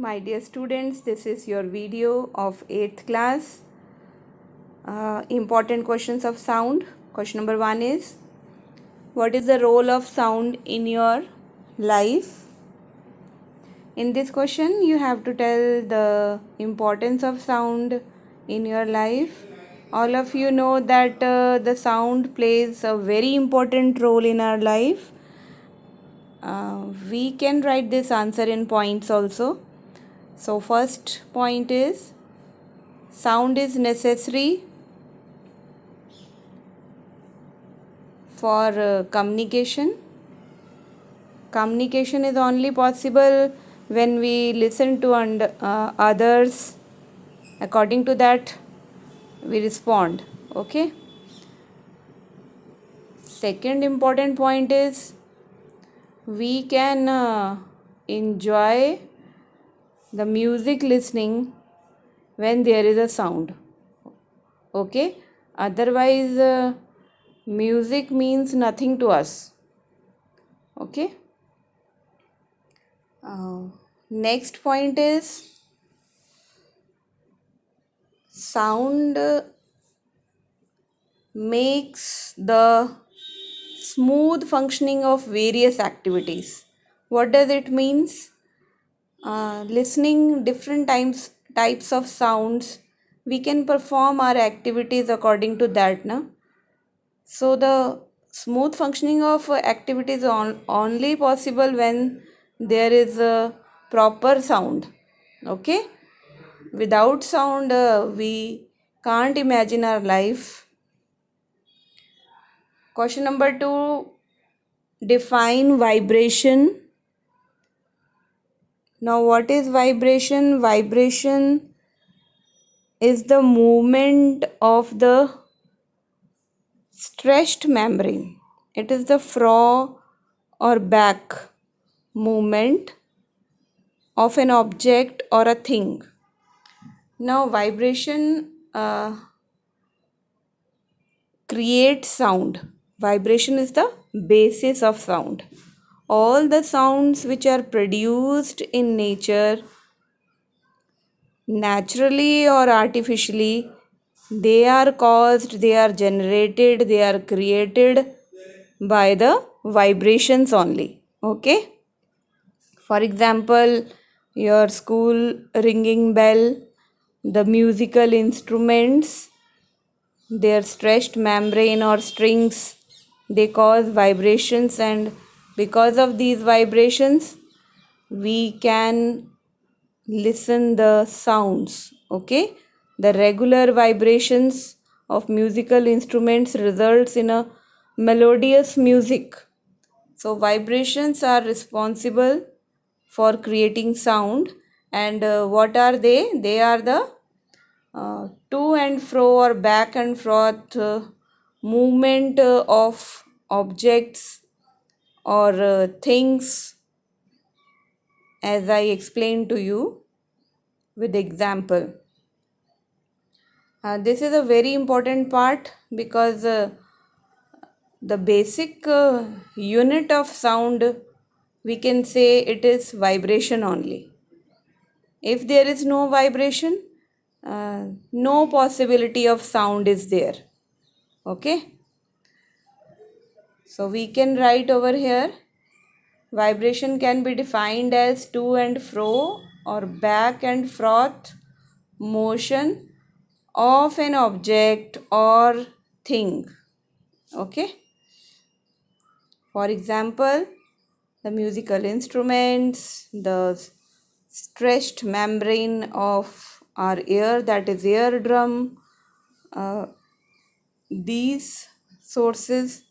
My dear students, this is your video of 8th class. Important questions of sound. Question number 1 is, what is the role of sound in your life? In this question, you have to tell the importance of sound in your life. All of you know that the sound plays a very important role in our life. We can write this answer in points also. So first point is, sound is necessary for communication. Communication is only possible when we listen to others. According to that, we respond. Okay. Second important point is, we can enjoy the music listening when there is a sound. Okay. Otherwise, music means nothing to us. Okay. Next point is, sound makes the smooth functioning of various activities. What does it means? Listening different types of sounds, we can perform our activities according to that, na? So the smooth functioning of activity is only possible when there is a proper sound. Okay. Without sound, we can't imagine our life. Question number 2, define vibration. Now, what is vibration? Vibration is the movement of the stretched membrane. It is the fro or back movement of an object or a thing. Now, vibration creates sound. Vibration is the basis of sound. All the sounds which are produced in nature, naturally or artificially, they are caused, they are generated, they are created by the vibrations only. Okay. For example, your school ringing bell, the musical instruments, their stretched membrane or strings, they cause vibrations, and because of these vibrations, we can listen the sounds. Okay. The regular vibrations of musical instruments results in a melodious music. So vibrations are responsible for creating sound, and what are they? They are the to and fro or back and forth movement of objects or things, as I explained to you with example. This is a very important part because the basic unit of sound, we can say it is vibration only. If there is no vibration, no possibility of sound is there. Okay. So we can write over here, vibration can be defined as to and fro or back and forth motion of an object or thing. Okay. For example, the musical instruments, the stretched membrane of our ear, that is eardrum, these sources,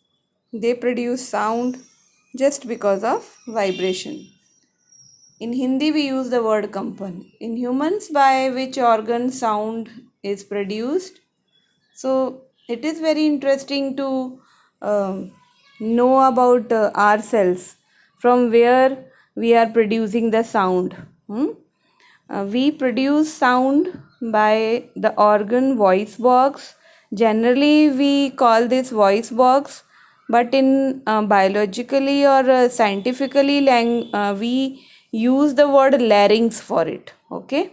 they produce sound just because of vibration. In Hindi, we use the word kampan. In humans, by which organ sound is produced? So it is very interesting to know about ourselves, from where we are producing the sound. We produce sound by the organ voice box. Generally, we call this voice box, but in biologically or scientifically, we use the word larynx for it. Okay,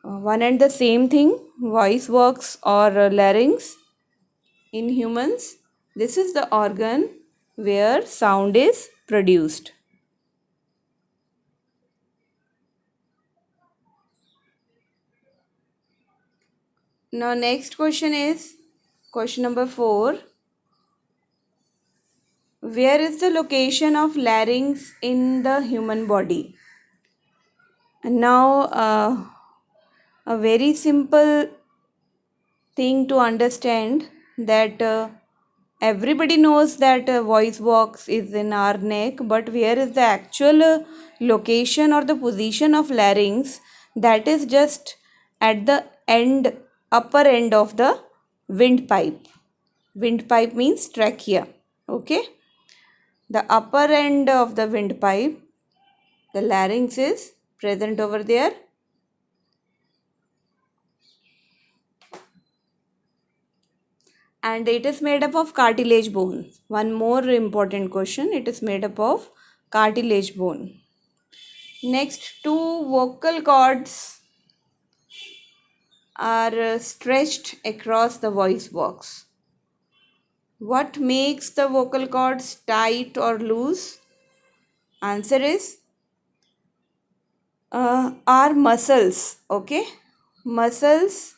one and the same thing, voice box or larynx. In humans, this is the organ where sound is produced. Now next question is question number 4. Where is the location of larynx in the human body? And now a very simple thing to understand, that everybody knows that voice box is in our neck, but where is the actual location or the position of larynx? That is just at the end, upper end of the windpipe. Windpipe means trachea. Okay, the upper end of the windpipe, the larynx is present over there. And it is made up of cartilage bone. One more important question, it is made up of cartilage bone. Next, two vocal cords are stretched across the voice box. What makes the vocal cords tight or loose? Answer is are muscles. Okay, muscles,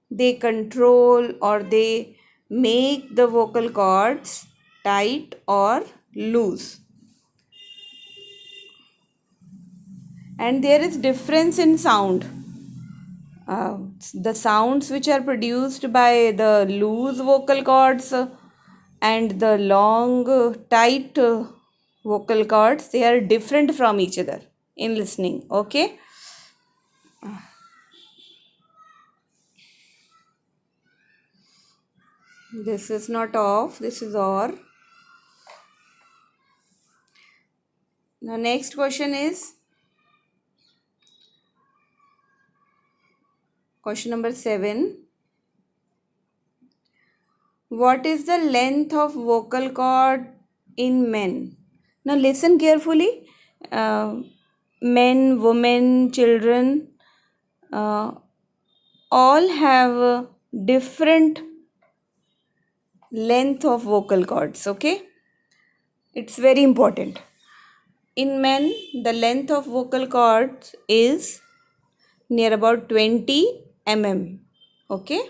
they control or they make the vocal cords tight or loose. And there is difference in sound. The sounds which are produced by the loose vocal cords and the long tight vocal cords, they are different from each other in listening. Okay, this is not off, this is or. Now next question is question number 7. What is the length of vocal cord in men? Now listen carefully. Men, women, children, all have different length of vocal cords. Okay, it's very important. In men, the length of vocal cords is near about 20 mm. Okay,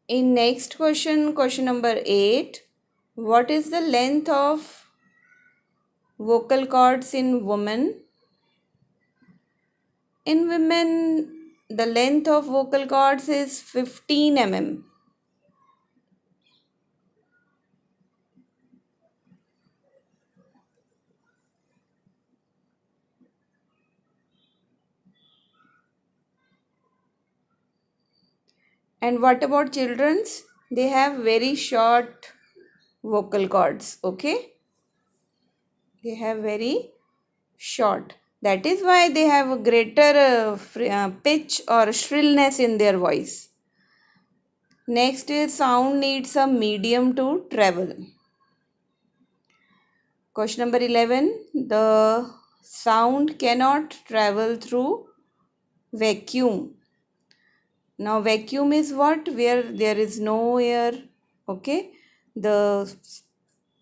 in next question, question number 8, what is the length of vocal cords in women? In women, the length of vocal cords is 15 mm. And what about children's? They have very short vocal cords. Okay, they have very short. That is why they have a greater pitch or shrillness in their voice. Next is sound needs a medium to travel. Question number 11. The sound cannot travel through vacuum. Now vacuum is what? Where there is no air. Okay, the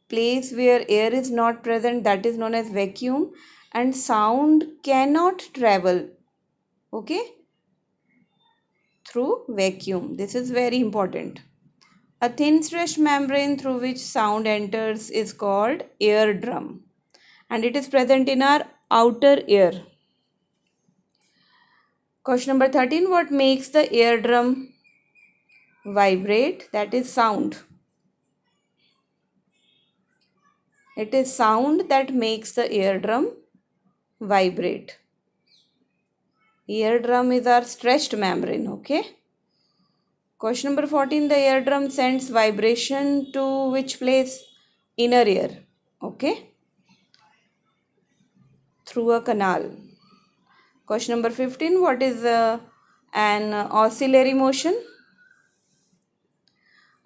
place where air is not present, that is known as vacuum. And sound cannot travel, okay, through vacuum. This is very important. A thin stretched membrane through which sound enters is called eardrum, and it is present in our outer ear. Question number 13. What makes the eardrum vibrate? That is sound. It is sound that makes the eardrum vibrate. Eardrum is our stretched membrane. Okay. Question number 14. The eardrum sends vibration to which place? Inner ear. Okay. Through a canal. Question number 15. What is an oscillatory motion?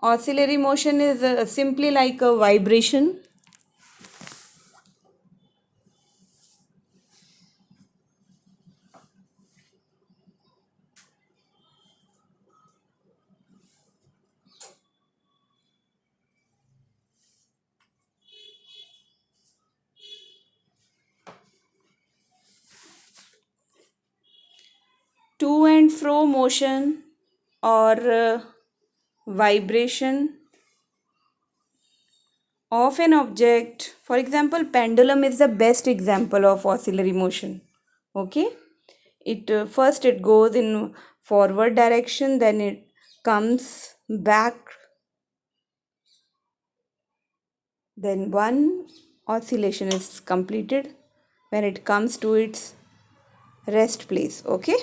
Oscillatory motion is simply like a vibration. To and fro motion or vibration of an object. For example, pendulum is the best example of oscillatory motion. Okay, it first it goes in forward direction, then it comes back, then one oscillation is completed when it comes to its rest place. Okay,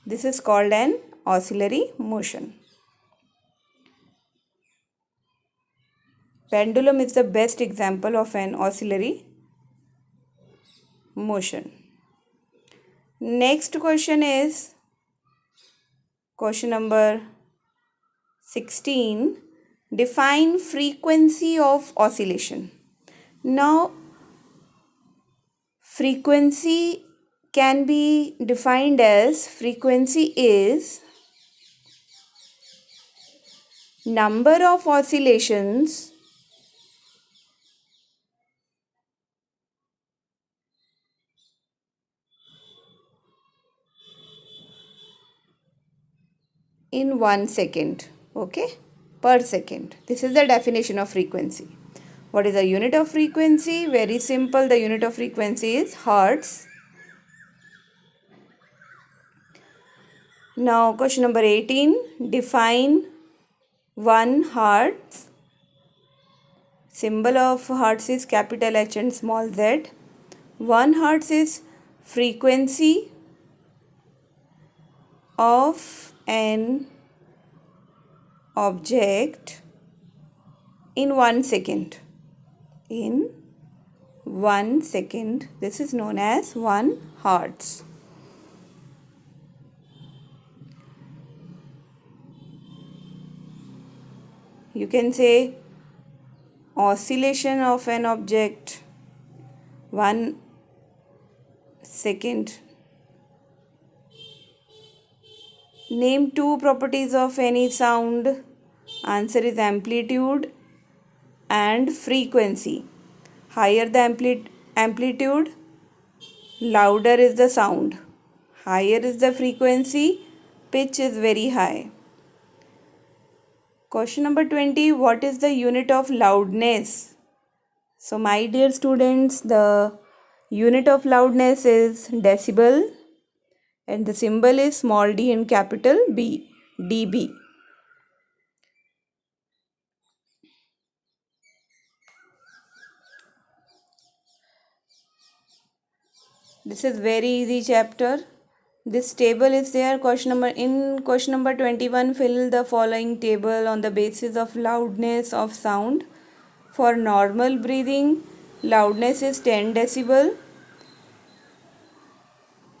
this is called an oscillatory motion. Pendulum is the best example of an oscillatory motion. Next question is question number 16. Define frequency of oscillation. Now, frequency can be defined as frequency is number of oscillations in 1 second. Okay, per second. This is the definition of frequency. What is the unit of frequency? Very simple. The unit of frequency is hertz. Now, question number 18. Define 1 hertz. Symbol of hertz is capital H and small z. 1 hertz is frequency of an object in 1 second. In 1 second, this is known as 1 hertz. You can say oscillation of an object 1 second. Name 2 properties of any sound. Answer is amplitude and frequency. Higher the amplitude, louder is the sound. Higher is the frequency, pitch is very high. Question number 20. What is the unit of loudness? So my dear students, the unit of loudness is decibel and the symbol is small d and capital B, dB. This is very easy chapter. This table is there. Question number 21, fill the following table on the basis of loudness of sound. For normal breathing, loudness is 10 decibel.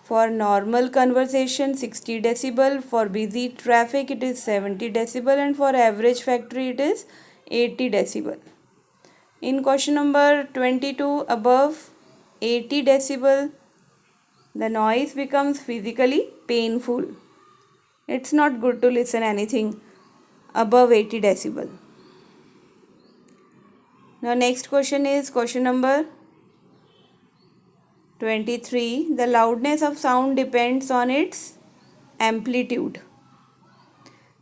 For normal conversation, 60 decibel. For busy traffic, it is 70 decibel. And for average factory, it is 80 decibel. In question number 22, above 80 decibel, the noise becomes physically painful. It's not good to listen anything above 80 decibel. Now next question is question number 23. The loudness of sound depends on its amplitude.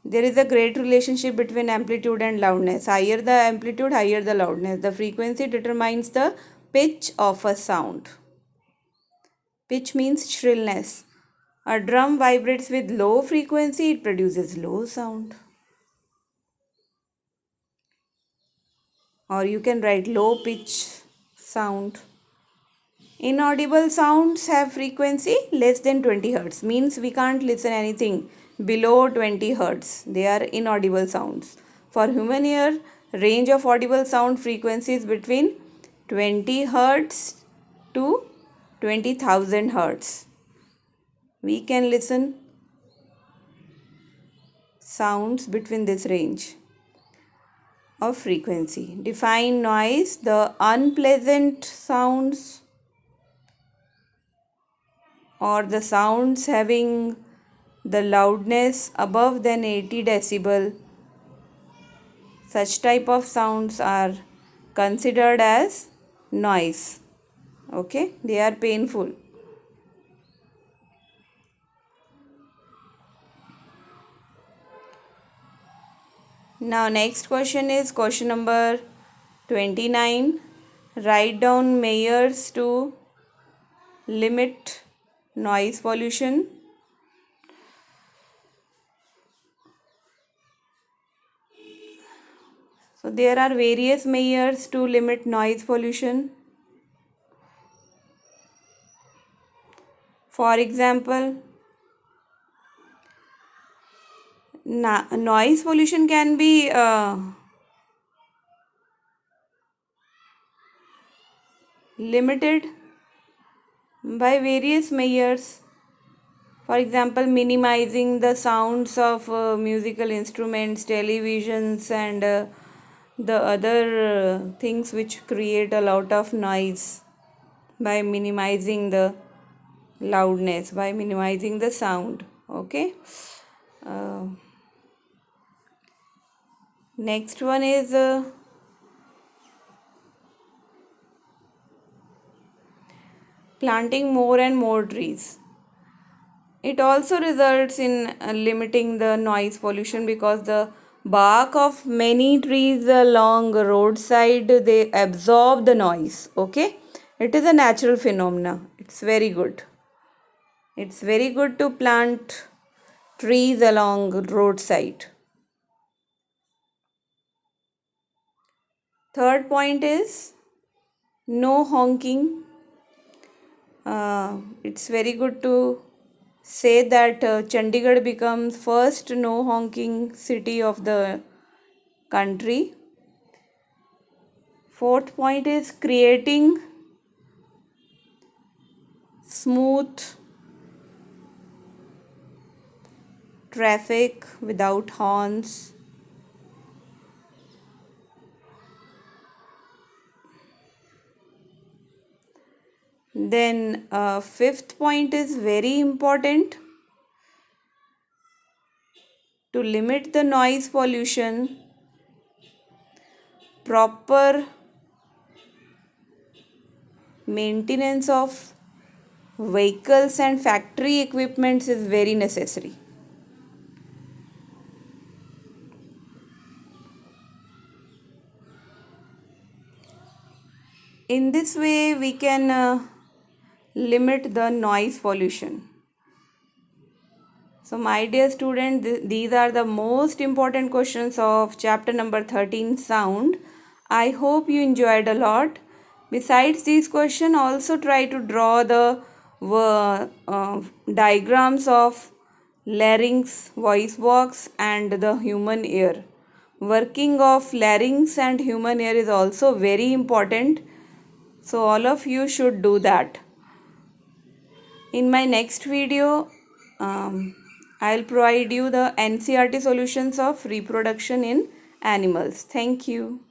There is a great relationship between amplitude and loudness. Higher the amplitude, higher the loudness. The frequency determines the pitch of a sound. Pitch means shrillness. A drum vibrates with low frequency, it produces low sound. Or you can write low pitch sound. Inaudible sounds have frequency less than 20 Hz. Means we can't listen anything below 20 Hz. They are inaudible sounds. For human ear, range of audible sound frequencies between 20 Hz to 20,000 Hz. We can listen sounds between this range. of frequency. Define noise: the unpleasant sounds or the sounds having the loudness above than 80 decibel. Such type of sounds are considered as noise. Okay, they are painful. Now next question is question number 29. Write down measures to limit noise pollution. So there are various measures to limit noise pollution. For example, noise pollution can be limited by various measures. For example, minimizing the sounds of musical instruments, televisions, and the other things which create a lot of noise, by minimizing the loudness, by minimizing the sound. Okay. Next one is planting more and more trees. It also results in limiting the noise pollution because the bark of many trees along roadside, they absorb the noise. Okay, it is a natural phenomena. It's very good. It's very good to plant trees along roadside. Third point is no honking. It's very good to say that Chandigarh becomes first no honking city of the country. Fourth point is creating smooth traffic without horns. Then fifth point is very important: to limit the noise pollution, proper maintenance of vehicles and factory equipments is very necessary. In this way, we can limit the noise pollution. So my dear student, these are the most important questions of chapter number 13, sound. I hope you enjoyed a lot. Besides these questions, also try to draw the diagrams of larynx, voice box, and the human ear. Working of larynx and human ear is also very important. So all of you should do that. In my next video, I'll provide you the NCERT solutions of reproduction in animals. Thank you.